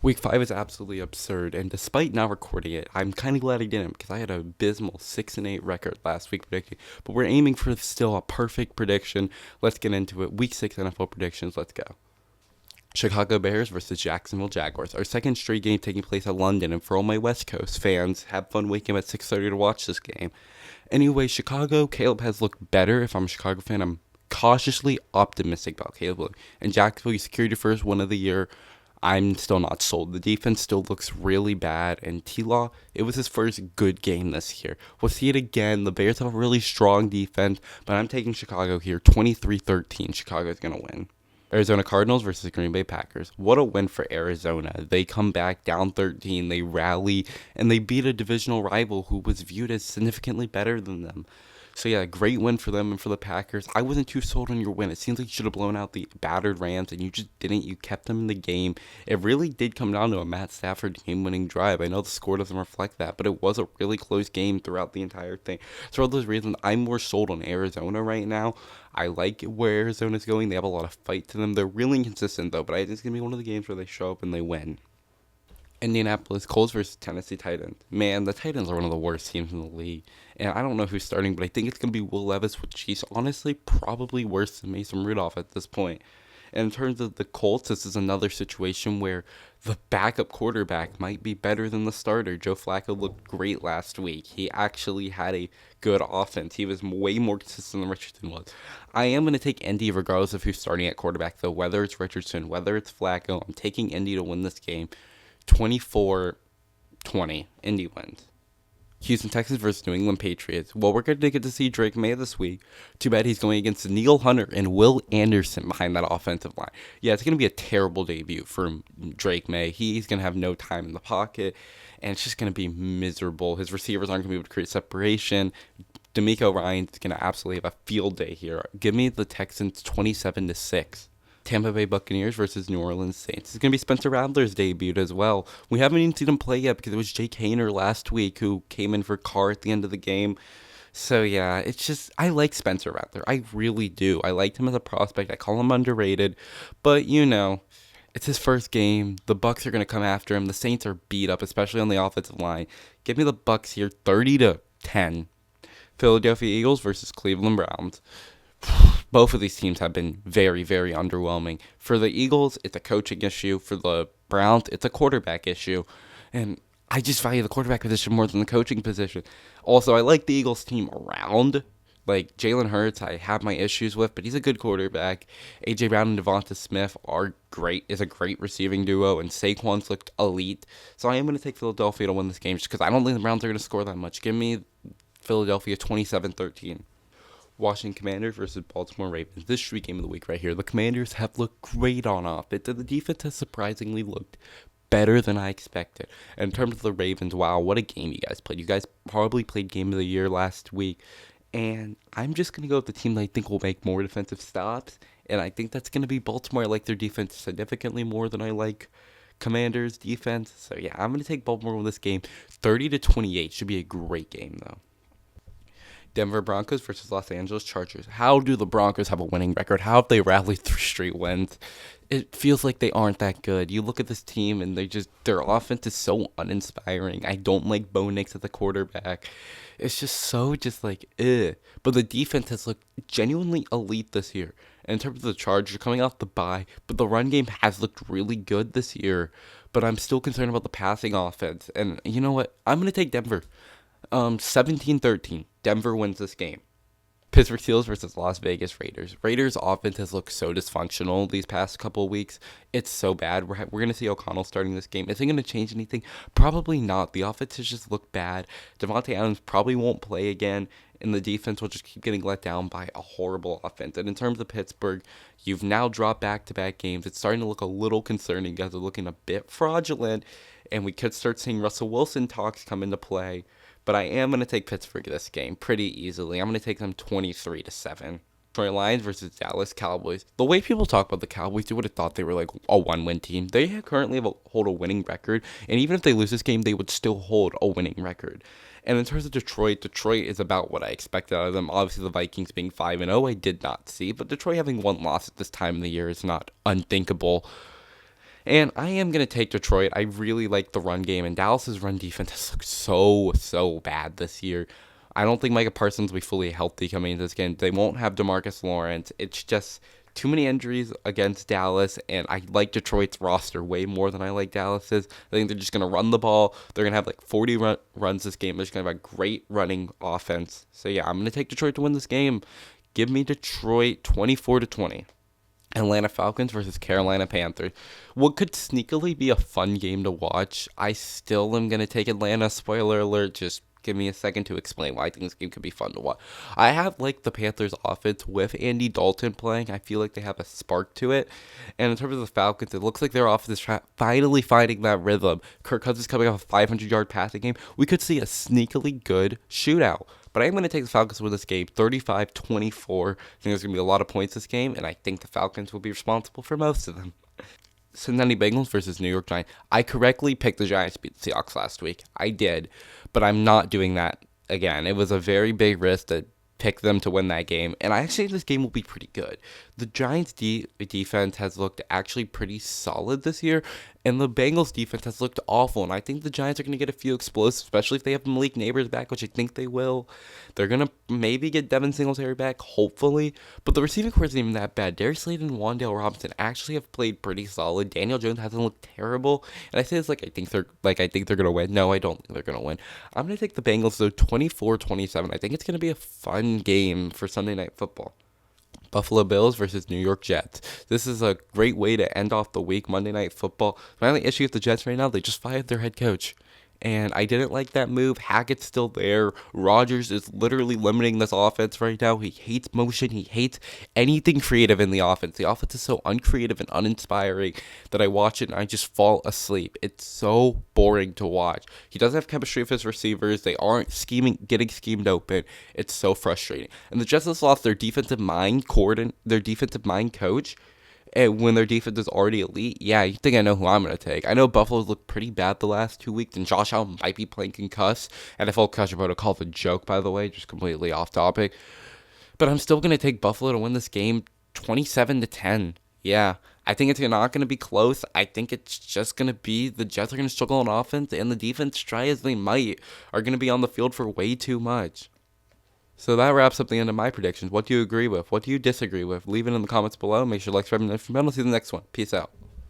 Week 5 is absolutely absurd, and despite not recording it, I'm kind of glad I didn't because I had an abysmal 6-8 record last week predicting. But we're aiming for still a perfect prediction. Let's get into it. Week 6 NFL predictions. Let's go. Chicago Bears versus Jacksonville Jaguars. Our second straight game taking place at London, and for all my West Coast fans, have fun waking up at 6:30 to watch this game. Anyway, Chicago, Caleb has looked better. If I'm a Chicago fan, I'm cautiously optimistic about Caleb. And Jacksonville, you secured your first win of the year. I'm still not sold. The defense still looks really bad. And T-Law, it was his first good game this year. We'll see it again. The Bears have a really strong defense, but I'm taking Chicago here. 23-13. Chicago's going to win. Arizona Cardinals versus Green Bay Packers. What a win for Arizona. They come back down 13, they rally, and they beat a divisional rival who was viewed as significantly better than them. So yeah, great win for them and for the Packers. I wasn't too sold on your win. It seems like you should have blown out the battered Rams, and you just didn't. You kept them in the game. It really did come down to a Matt Stafford game-winning drive. I know the score doesn't reflect that, but it was a really close game throughout the entire thing. So for all those reasons, I'm more sold on Arizona right now. I like where Arizona's going. They have a lot of fight to them. They're really inconsistent, though, but I think it's going to be one of the games where they show up and they win. Indianapolis Colts versus Tennessee Titans. Man, the Titans are one of the worst teams in the league. And I don't know who's starting, but I think it's going to be Will Levis, which he's honestly probably worse than Mason Rudolph at this point. And in terms of the Colts, this is another situation where the backup quarterback might be better than the starter. Joe Flacco looked great last week. He actually had a good offense. He was way more consistent than Richardson was. I am going to take Indy regardless of who's starting at quarterback, though. Whether it's Richardson, whether it's Flacco, I'm taking Indy to win this game. 24-20. Indy wins. Houston Texans versus New England Patriots. Well, we're going to get to see Drake May this week. Too bad he's going against Neil Hunter and Will Anderson behind that offensive line. Yeah, it's going to be a terrible debut for Drake May. He's going to have no time in the pocket, and it's just going to be miserable. His receivers aren't going to be able to create separation. D'Amico Ryan's going to absolutely have a field day here. Give me the Texans 27-6. Tampa Bay Buccaneers versus New Orleans Saints. It's going to be Spencer Rattler's debut as well. We haven't even seen him play yet because it was Jake Hayner last week who came in for Carr at the end of the game. So yeah, it's just, I like Spencer Rattler. I really do. I liked him as a prospect. I call him underrated. But, it's his first game. The Bucs are going to come after him. The Saints are beat up, especially on the offensive line. Give me the Bucs here, 30-10. Philadelphia Eagles versus Cleveland Browns. Both of these teams have been very, very underwhelming. For the Eagles, it's a coaching issue. For the Browns, it's a quarterback issue. And I just value the quarterback position more than the coaching position. Also, I like the Eagles team around. Like, Jalen Hurts, I have my issues with, but he's a good quarterback. A.J. Brown and Devonta Smith are great, is a great receiving duo, and Saquon's looked elite. So I am going to take Philadelphia to win this game just because I don't think the Browns are going to score that much. Give me Philadelphia 27-13. Washington Commanders versus Baltimore Ravens. This should be game of the week right here. The Commanders have looked great on offense. The defense has surprisingly looked better than I expected. And in terms of the Ravens, wow, what a game you guys played. You guys probably played game of the year last week. And I'm just going to go with the team that I think will make more defensive stops. And I think that's going to be Baltimore. I like their defense significantly more than I like Commanders' defense. So yeah, I'm going to take Baltimore in this game. 30-28 should be a great game though. Denver Broncos versus Los Angeles Chargers. How do the Broncos have a winning record? How have they rallied 3 straight wins? It feels like they aren't that good. You look at this team and their offense is so uninspiring. I don't like Bo Nix at the quarterback. It's just so ugh. But the defense has looked genuinely elite this year. And in terms of the Chargers, coming off the bye, but the run game has looked really good this year. But I'm still concerned about the passing offense. And you know what? I'm going to take Denver. 17-13. Denver wins this game. Pittsburgh Steelers versus Las Vegas Raiders. Raiders' offense has looked so dysfunctional these past couple of weeks. It's so bad. We're going to see O'Connell starting this game. Is it going to change anything? Probably not. The offense has just looked bad. Devontae Adams probably won't play again, and the defense will just keep getting let down by a horrible offense. And in terms of Pittsburgh, you've now dropped back-to-back games. It's starting to look a little concerning. You guys are looking a bit fraudulent, and we could start seeing Russell Wilson talks come into play. But I am going to take Pittsburgh this game pretty easily. I'm going to take them 23-7. Detroit Lions versus Dallas Cowboys. The way people talk about the Cowboys, you would have thought they were like a one-win team. They currently hold a winning record, and even if they lose this game, they would still hold a winning record. And in terms of Detroit is about what I expected out of them. Obviously, the Vikings being 5-0, I did not see, but Detroit having one loss at this time of the year is not unthinkable. And I am going to take Detroit. I really like the run game, and Dallas's run defense has looked so bad this year. I don't think Micah Parsons will be fully healthy coming into this game. They won't have DeMarcus Lawrence. It's just too many injuries against Dallas, and I like Detroit's roster way more than I like Dallas's. I think they're just going to run the ball. They're going to have like 40 runs this game. They're just going to have a great running offense. So yeah, I'm going to take Detroit to win this game. Give me Detroit 24-20. Atlanta Falcons versus Carolina Panthers. What could sneakily be a fun game to watch? I still am going to take Atlanta. Spoiler alert, just give me a second to explain why I think this game could be fun to watch. I have like the Panthers offense with Andy Dalton playing. I feel like they have a spark to it. And in terms of the Falcons, it looks like their offense is finally finding that rhythm. Kirk Cousins coming off a 500-yard passing game. We could see a sneakily good shootout. But I am going to take the Falcons to win this game 35-24. I think there's going to be a lot of points this game, and I think the Falcons will be responsible for most of them. Cincinnati Bengals versus New York Giants. I correctly picked the Giants to beat the Seahawks last week. I did, but I'm not doing that again. It was a very big risk to pick them to win that game, and I actually think this game will be pretty good. The Giants' defense has looked actually pretty solid this year, and the Bengals' defense has looked awful, and I think the Giants are going to get a few explosives, especially if they have Malik Neighbors back, which I think they will. They're going to maybe get Devin Singletary back, hopefully, but the receiving core isn't even that bad. Darius Slayton and Wan'Dale Robinson actually have played pretty solid. Daniel Jones hasn't looked terrible, and I say this I think they're going to win. No, I don't think they're going to win. I'm going to take the Bengals, though, 24-27. I think it's going to be a fun game for Sunday Night Football. Buffalo Bills versus New York Jets. This is a great way to end off the week, Monday Night Football. My only issue with the Jets right now, they just fired their head coach. And I didn't like that move. Hackett's still there. Rodgers is literally limiting this offense right now. He hates motion. He hates anything creative in the offense. The offense is so uncreative and uninspiring that I watch it and I just fall asleep. It's so boring to watch. He doesn't have chemistry with his receivers. They aren't getting schemed open. It's so frustrating. And the Jets just lost their defensive mind coach. And when their defense is already elite, yeah, you think I know who I'm going to take. I know Buffalo's looked pretty bad the last 2 weeks, and Josh Allen might be playing concussed. NFL concussion protocol is a joke, by the way, just completely off topic. But I'm still going to take Buffalo to win this game 27-10. Yeah, I think it's not going to be close. I think it's just going to be the Jets are going to struggle on offense, and the defense, try as they might, are going to be on the field for way too much. So that wraps up the end of my predictions. What do you agree with? What do you disagree with? Leave it in the comments below. Make sure to like, subscribe, and I'll see you in the next one. Peace out.